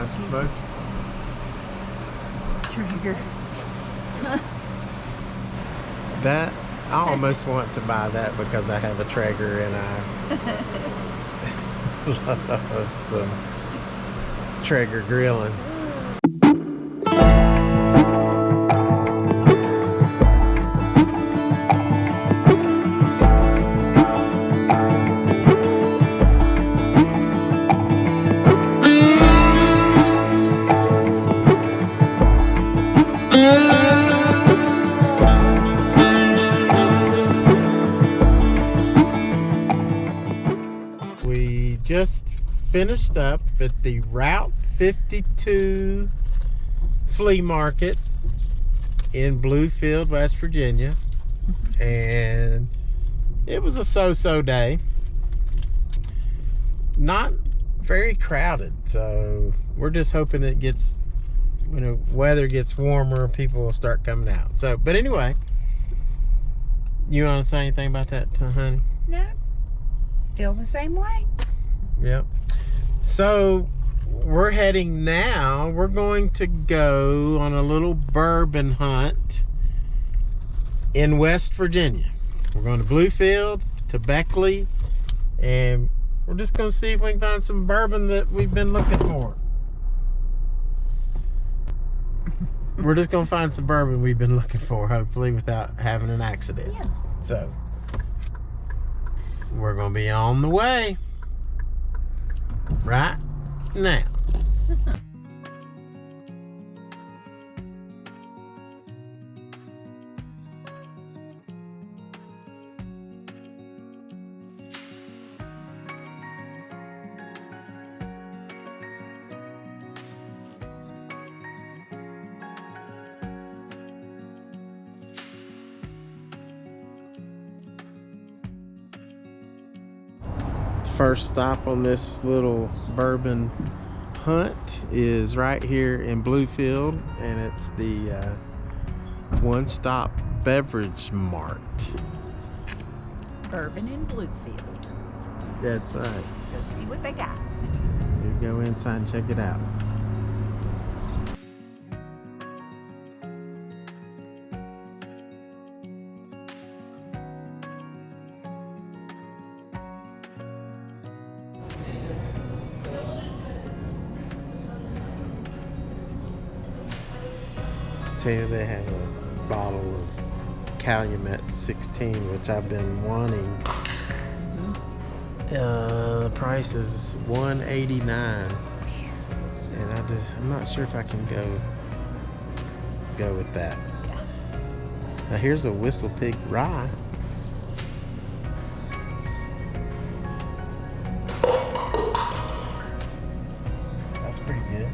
smoke. Trigger. That I almost want to buy that because I have a Traeger and I love some Traeger grilling. Just finished up at the Route 52 flea market in Bluefield, West Virginia, and it was a so-so day. Not very crowded, so we're just hoping it gets, when the weather gets warmer, people will start coming out. So, but anyway, you want to say anything about that, honey? No, feel the same way. Yep. So we're heading now. We're going to go on a little bourbon hunt in West Virginia. We're going to Bluefield, to Beckley, and we're just going to see if we can find some bourbon that we've been looking for. We're just going to find some bourbon we've been looking for, hopefully without having an accident. Yeah. So we're going to be on the way right now. First stop on this little bourbon hunt is right here in Bluefield, and it's the one-stop beverage mart. Bourbon in Bluefield. That's right. Let's go see what they got. You go inside and check it out. They have a bottle of Calumet 16, which I've been wanting. The price is $189, and I'm not sure if I can go with that. Now here's a Whistle Pig Rye. That's pretty good.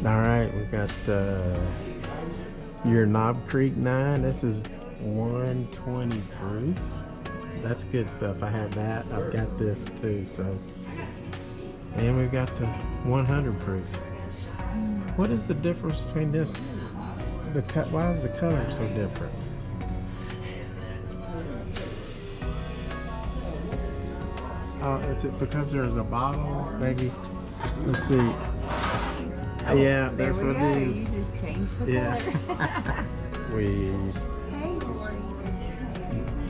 All right, we got your Knob Creek 9. This is 120 proof. That's good stuff. I had that. I've got this too. So, and we've got the 100 proof. What is the difference between this? Why is the color so different? Oh, is it because there's a bottle? Maybe. Let's see. Yeah, that's what it is. You just changed the color.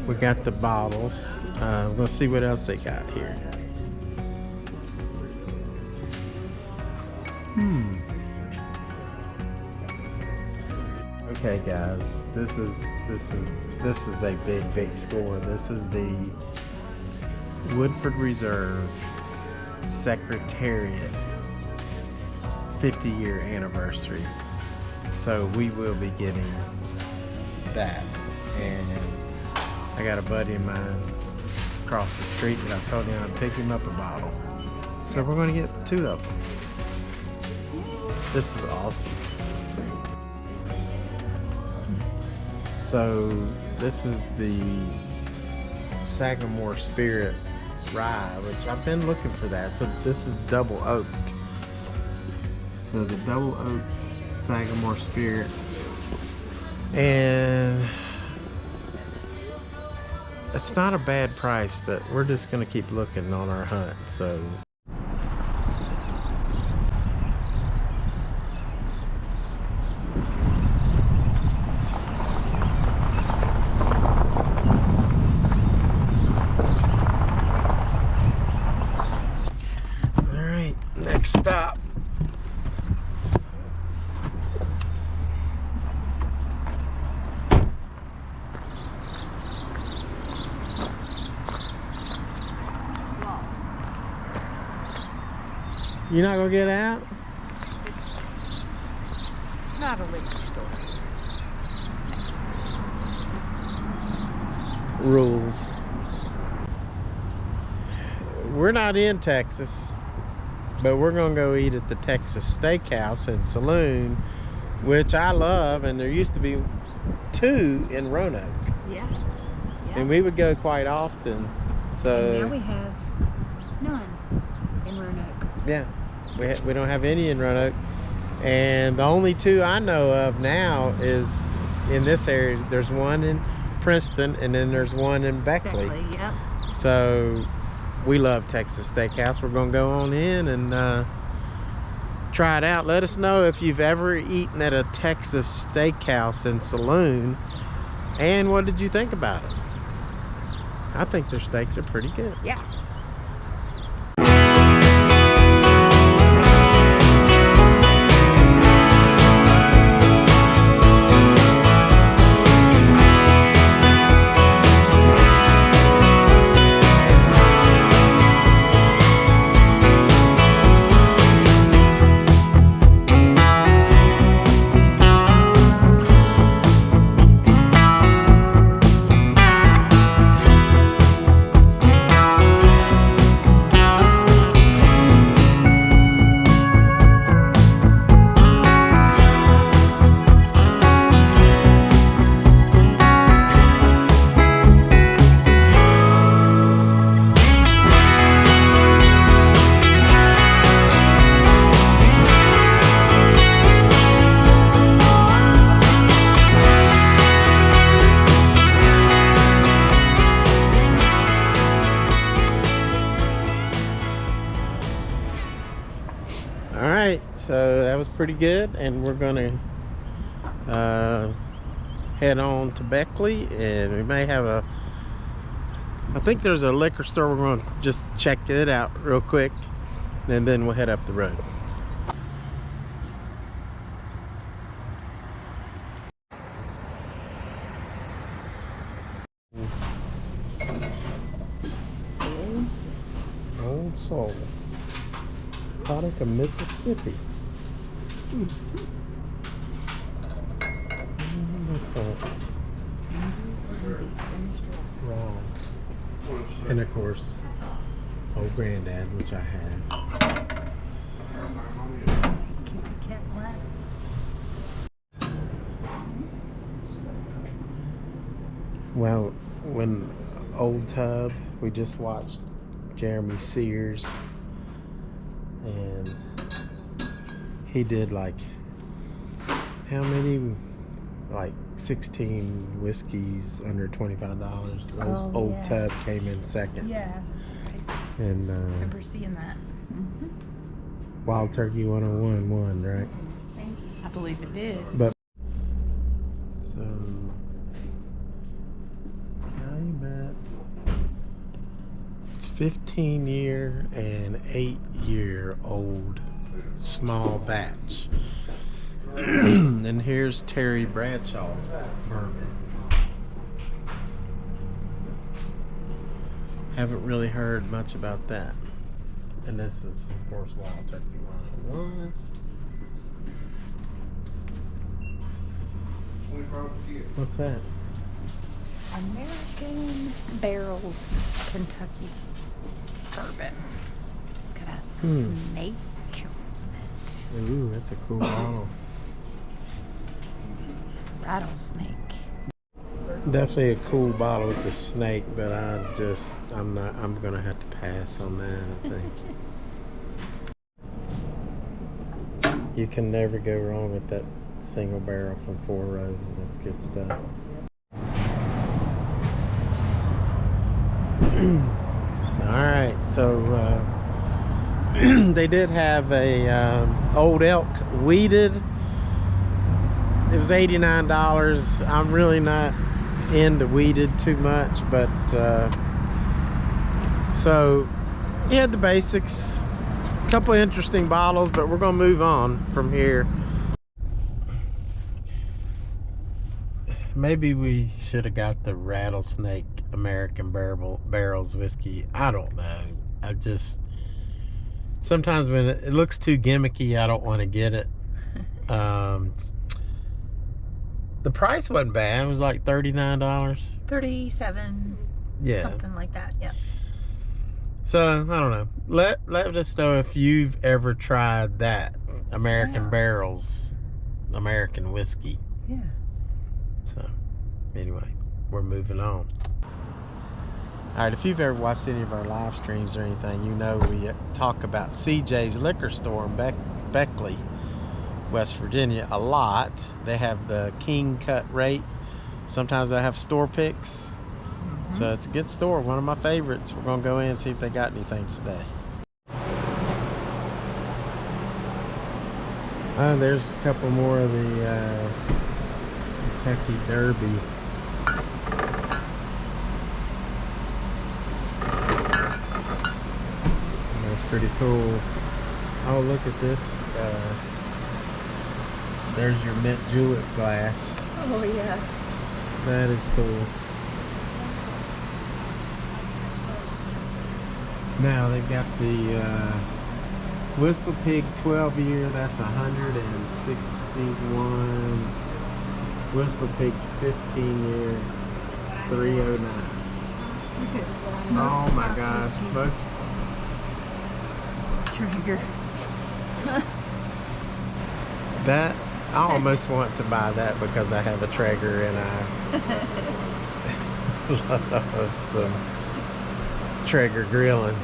we got the bottles. We're gonna see what else they got here. Okay, guys, this is a big score. This is the Woodford Reserve Secretariat 50-year anniversary. So we will be getting that, and I got a buddy of mine across the street that I told him I'd pick him up a bottle. So we're going to get 2 of them. This is awesome. So this is the Sagamore Spirit Rye, which I've been looking for that. So this is double oaked. So the double oaked Sagamore Spirit, and it's not a bad price, but we're just gonna keep looking on our hunt. So next stop. You're not gonna get out? It's not a liquor store. Rules. We're not in Texas, but we're gonna go eat at the Texas Steakhouse and Saloon, which I love, and there used to be 2 in Roanoke. Yeah. And we would go quite often. So And now we have none in Roanoke. yeah, we don't have any in Roanoke, and the only 2 I know of now is in this area. There's one in Princeton, and then there's one in Beckley. Yep. So we love Texas Steakhouse. We're gonna go on in and try it out. Let us know if you've ever eaten at a Texas Steakhouse and Saloon, and what did you think about it? I think their steaks are pretty good. Yeah. So that was pretty good, and we're gonna head on to Beckley, and we may have I think there's a liquor store. We're gonna just check it out real quick, and then we'll head up the road. Old Soul, Utica, Mississippi. Wrong. And of course, old granddad, which I have. Kissy Kat Black. Well, when Old Tub, we just watched Jeremy Sears, and he did like how many, like 16 whiskeys under $25. Old yeah. Tub came in second. Yeah, that's right. And I remember seeing that. Wild Turkey 101 won, right? I believe it did. But so Calumet, it's 15-year and 8-year-old small batch. And here's Terry Bradshaw's bourbon. Haven't really heard much about that. And this is, of course, Wild Turkey 101. What's that? American Barrels Kentucky bourbon. It's got a snake on it. Ooh, that's a cool bottle. Rattlesnake. Definitely a cool bottle with the snake, but I'm gonna have to pass on that, I think. You can never go wrong with that single barrel from Four Roses. That's good stuff. Alright, so they did have a Old Elk weeded. It was $89. I'm really not into weeded too much, but so he had the basics, couple of interesting bottles, but we're gonna move on from here. Maybe we should have got the Rattlesnake American Barrels whiskey. I don't know. I just, sometimes when it looks too gimmicky, I don't want to get it. The price wasn't bad. It was like $39. 37. Yeah. Something like that. Yeah. So I don't know. Let us know if you've ever tried that American Barrels American whiskey. Yeah. So anyway, we're moving on. All right, if you've ever watched any of our live streams or anything, you know we talk about CJ's Liquor Store in Beckley, West Virginia a lot. They have the king cut rate. Sometimes they have store picks. So it's a good store, one of my favorites. We're gonna go in and see if they got anything today. There's a couple more of the Kentucky Derby. That's pretty cool. Oh, look at this. There's your mint julep glass. Oh, yeah. That is cool. Now they've got the Whistle Pig 12 year, that's 161. Whistle Pig 15 year, 309. Oh my gosh, smoke. Trigger. That, I almost want to buy that because I have a Traeger and I love some Traeger grilling.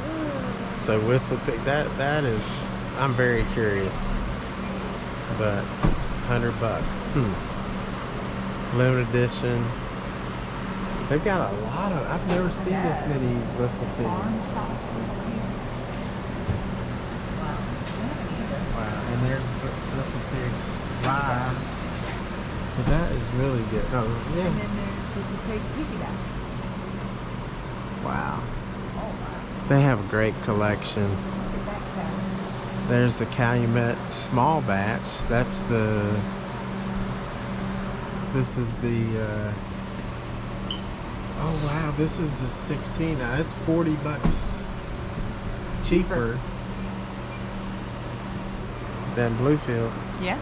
So Whistle Pig, that is, I'm very curious. But $100. Limited edition. They've got a lot of, I've never seen this many Whistle Pigs. Wow, and there's Whistle Pig live. So that is really good. Oh, yeah. And then there's Whistle Pig piggyback. Wow. They have a great collection. There's the Calumet small batch. That's the, this is the, oh wow, this is the 16. Now it's $40 cheaper than Bluefield. Yeah.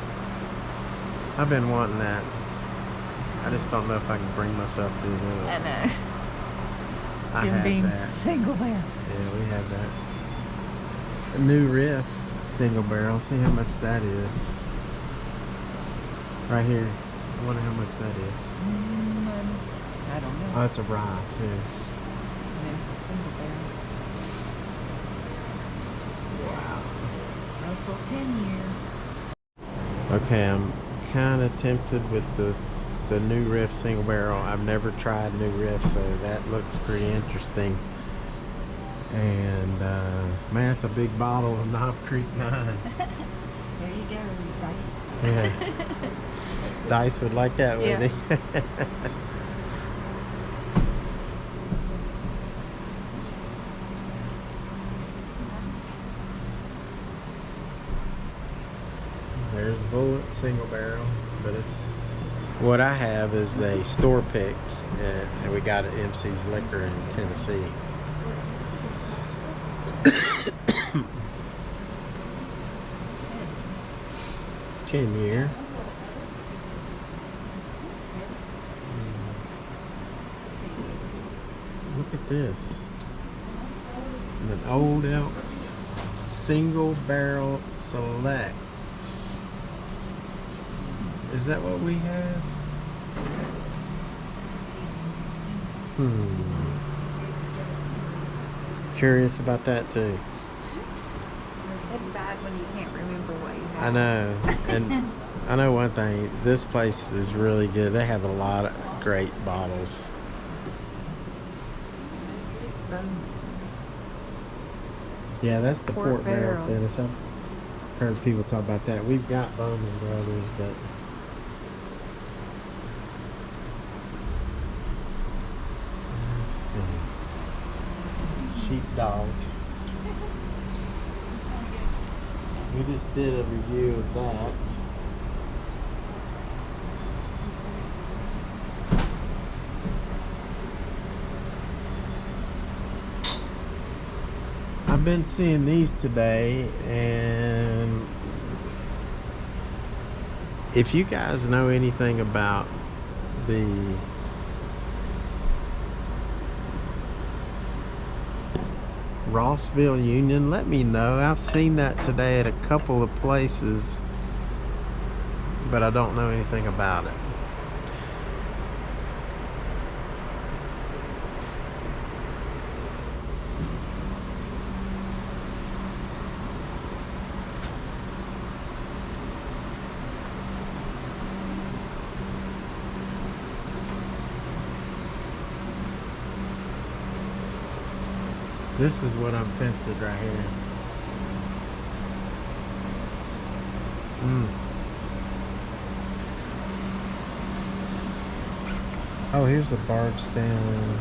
I've been wanting that. I just don't know if I can bring myself to do it. I know. I Jim have Beam's that. single barrel. Yeah, we have that. A new Riff single barrel. See how much that is. Right here. I wonder how much that is. I don't know. Oh, it's a rye too. There's a single barrel. Wow. Russell 10 year. Okay, I'm kind of tempted with the new Riff single barrel. I've never tried new Riff, so that looks pretty interesting. And man, it's a big bottle of Knob Creek 9. There you go, Dice. Yeah. Dice would like that, wouldn't he? There's Bullet single barrel, but it's, what I have is a store pick, and we got it at MC's Liquor in Tennessee. Ten year. Look at this. An Old Elk single barrel select. Is that what we have? Curious about that too. It's bad when you can't remember what you have. I know. And I know one thing, this place is really good. They have a lot of great bottles. Yeah, that's the port barrel finish. I've heard people talk about that. We've got Bowman Brothers, but let's see. Sheepdog. We just did a review of that. I've been seeing these today, and if you guys know anything about the Rossville Union, let me know. I've seen that today at a couple of places, but I don't know anything about it. This is what I'm tempted right here. Oh, here's a Bardstown.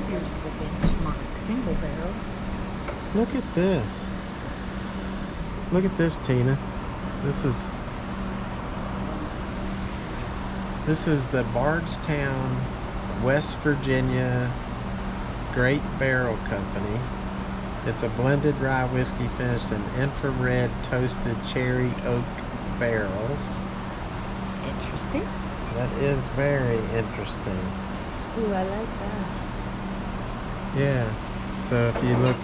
Here's the benchmark single barrel. Look at this. Look at this, Tina. This is the Bardstown, West Virginia Great Barrel Company. It's a blended rye whiskey finished in infrared toasted cherry oak barrels. Interesting. That is very interesting. Ooh, I like that. Yeah. So if you look,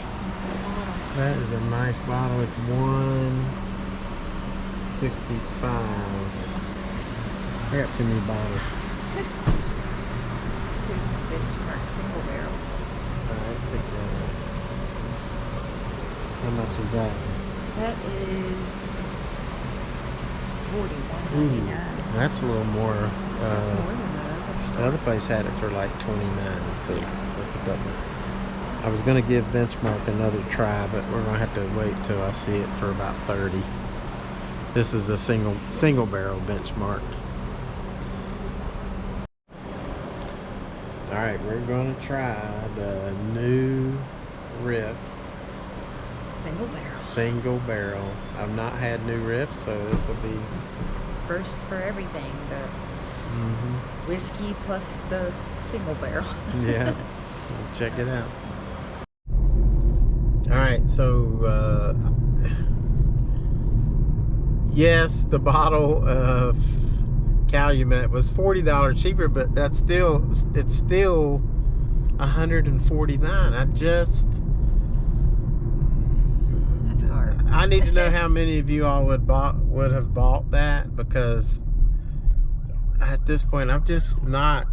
that is a nice bottle. It's $165. I got too many bottles. Here's the benchmark single barrel. Alright, pick that up. How much is that? That is $41.99. That's a little more. That's more than the other The store. other place had it for like $29. So Yeah. look at that. I was gonna give Benchmark another try, but we're gonna have to wait till I see it for about 30. This is a single barrel Benchmark. All right, we're going to try the new Riff single barrel. I've not had new Riff, so this will be First for everything. The whiskey plus the single barrel. yeah. Check it out. All right, so yes, the bottle of Calumet was $40 cheaper, but it's still $149. That's hard. I need to know how many of you all would have bought that, because at this point I'm just not.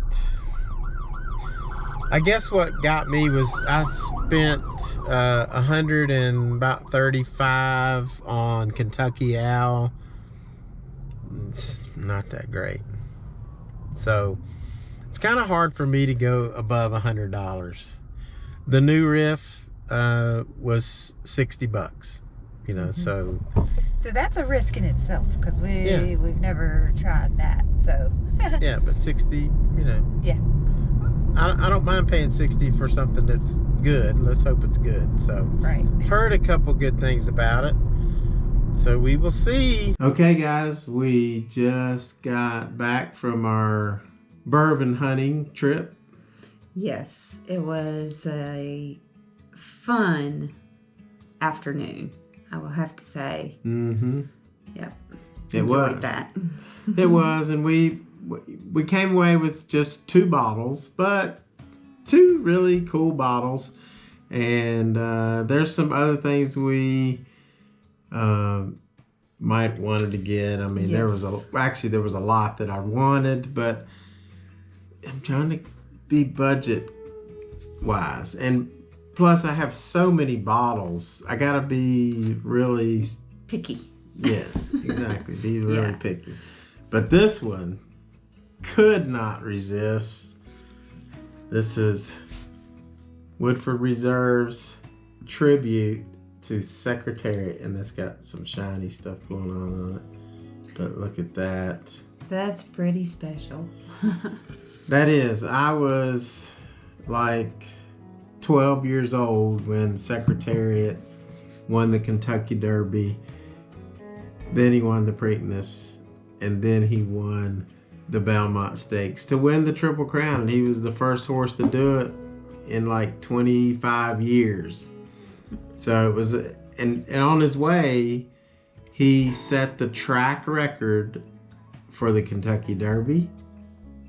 I guess what got me was I spent $135 on Kentucky Owl. It's not that great, so it's kind of hard for me to go above $100. The new Riff was $60, you know. So that's a risk in itself, because we've never tried that. So yeah, but 60, you know. Yeah. I don't mind paying 60 for something that's good. Let's hope it's good. So right. I've heard a couple good things about it, so we will see. Okay guys, we just got back from our bourbon hunting trip. Yes, it was a fun afternoon, I will have to say. Yep. Enjoyed that. It was, and we came away with just 2 bottles, but 2 really cool bottles. And there's some other things we might wanted to get. I mean, there was a lot that I wanted, but I'm trying to be budget wise, and plus I have so many bottles. I gotta be really picky. Yeah, exactly. Be really picky. But this one could not resist. This is Woodford Reserve's tribute to Secretariat, and it's got some shiny stuff going on it. But look at that. That's pretty special. That is. I was like 12 years old when Secretariat won the Kentucky Derby. Then he won the Preakness, and then he won the Belmont Stakes to win the Triple Crown. And he was the first horse to do it in like 25 years. So it was, and on his way, he set the track record for the Kentucky Derby,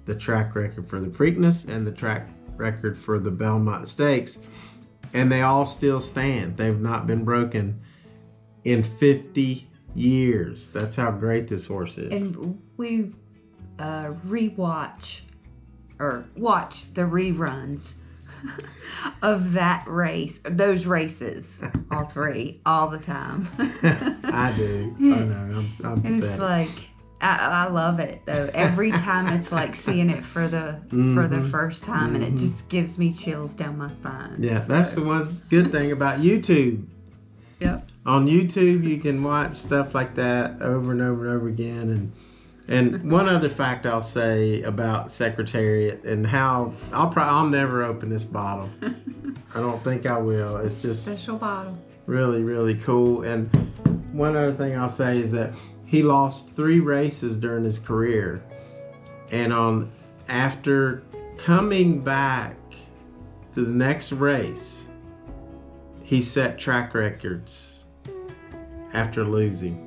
the track record for the Preakness, and the track record for the Belmont Stakes. And they all still stand. They've not been broken in 50 years. That's how great this horse is. And we watch the reruns of that race, those races, all three, all the time. I do. I know. I'm and it's like, I love it though. Every time it's like seeing it for the first time, and it just gives me chills down my spine. Yeah, that's the one good thing about YouTube. Yep. On YouTube, you can watch stuff like that over and over and over again. And one other fact I'll say about Secretariat and how I'll never open this bottle. I don't think I will. It's just special bottle. Really, really cool. And one other thing I'll say is that he lost 3 races during his career, and after coming back to the next race, he set track records after losing.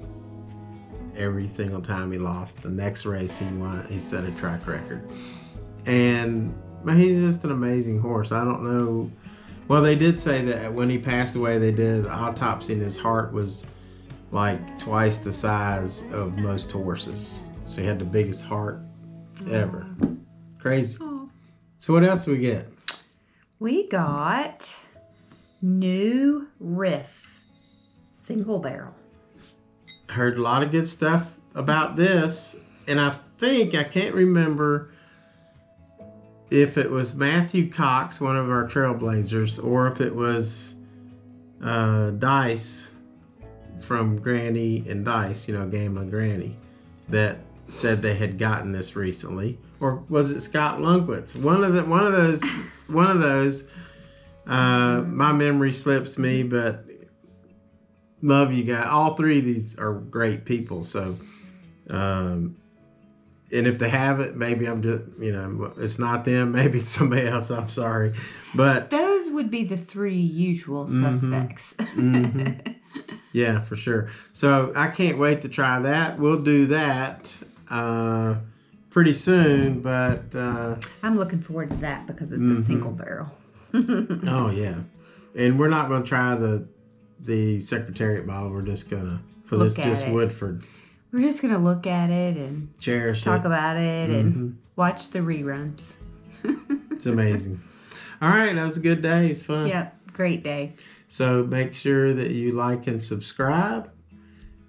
Every single time he lost, the next race he won, he set a track record. And he's just an amazing horse. I don't know. Well, they did say that when he passed away, they did an autopsy, and his heart was like twice the size of most horses. So he had the biggest heart ever. Crazy. Aww. So what else do we get? We got new Riff single barrel. Heard a lot of good stuff about this, and I can't remember if it was Matthew Cox, one of our Trailblazers, or if it was Dice from Granny and Dice, Gamblin Granny, that said they had gotten this recently. Or was it Scott Lungwitz? One of those. My memory slips me, but love you guys. All 3 of these are great people. So, and if they have it, maybe I'm just, it's not them. Maybe it's somebody else. I'm sorry, but those would be the 3 usual suspects. Mm-hmm. Yeah, for sure. So I can't wait to try that. We'll do that pretty soon, but I'm looking forward to that because it's a single barrel. Oh yeah, and we're not going to try the Secretariat bottle. We're just gonna, because it's just Woodford. We're just gonna look at it and talk about it and watch the reruns. It's amazing. All right, that was a good day. It's fun. Yep, great day. So make sure that you like and subscribe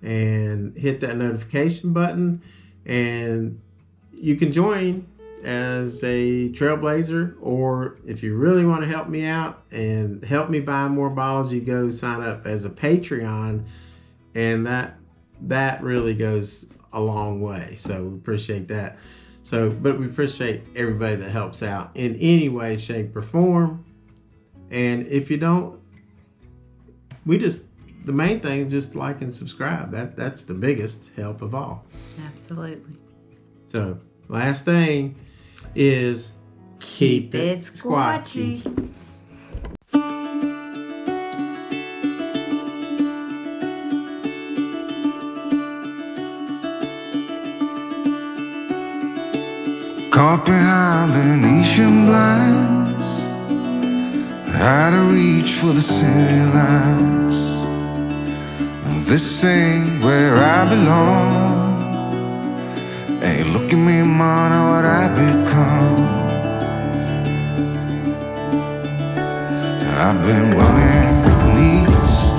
and hit that notification button, and you can join as a Trailblazer, or if you really want to help me out and help me buy more bottles, you go sign up as a Patreon, and that really goes a long way. So we appreciate that. But we appreciate everybody that helps out in any way, shape, or form. And if you don't, the main thing is just like and subscribe. That's the biggest help of all. Absolutely. So last thing is keep it squatchy. Caught behind Venetian blinds, had to reach for the city lights. This ain't where I belong. Hey, look at me, man, what I become. I've been running east,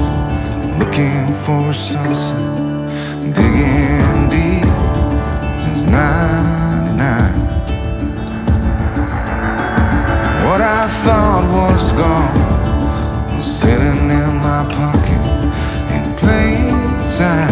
looking for a sunset, digging deep since '99. What I thought was gone was sitting in my pocket in plain sight.